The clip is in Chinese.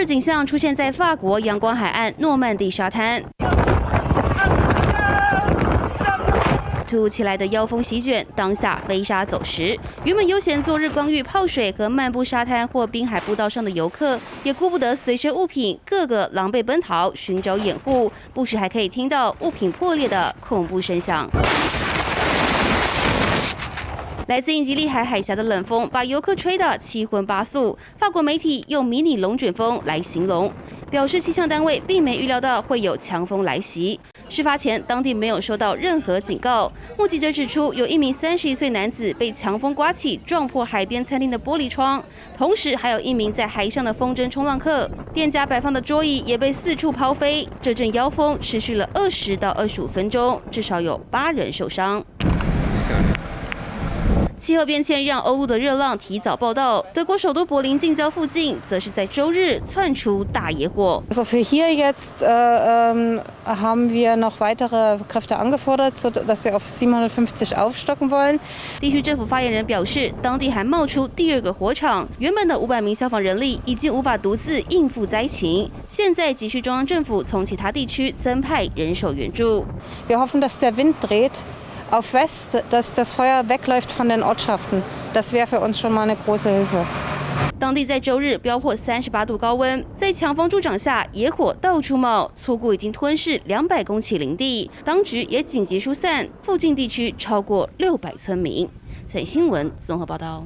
日景象出现在法国阳光海岸诺曼底沙滩。突如其来的妖风席卷，当下飞沙走石。原本悠闲做日光浴、泡水和漫步沙滩或滨海步道上的游客，也顾不得随身物品，个个狼狈奔逃，寻找掩护。不时还可以听到物品破裂的恐怖声响。来自英吉利海海峡的冷风把游客吹得七荤八素。法国媒体用迷你龙卷风来形容，表示气象单位并没预料到会有强风来袭。事发前，当地没有收到任何警告。目击者指出，有一名31岁男子被强风刮起，撞破海边餐厅的玻璃窗，同时还有一名在海上的风筝冲浪客。店家摆放的桌椅也被四处抛飞。这阵妖风持续了20到25分钟，至少有8人受伤。气候变迁让欧陆的热浪提早报道，德国首都柏林近郊附近则是在周日窜出大野火。Also für hier jetzt haben wir noch weitere Kräfte angefordert, sodass wir auf 750 aufstocken wollen. 地区政府发言人表示，当地还冒出第2个火场，原本的500名消防人力已经无法独自应付灾情，现在急需中央政府从其他地区增派人手援助。Wir hoffen, dass der Wind dreht.Auf West, dass das Feuer wegläuft von den Ortschaften. Das wäre für uns schon mal eine große Hilfe. 当地在周日飙破38度高温，在强风助长下，野火到处冒，粗谷已经吞噬200公顷林地，当局也紧急疏散，附近地区超过600村民。三立新闻综合报道。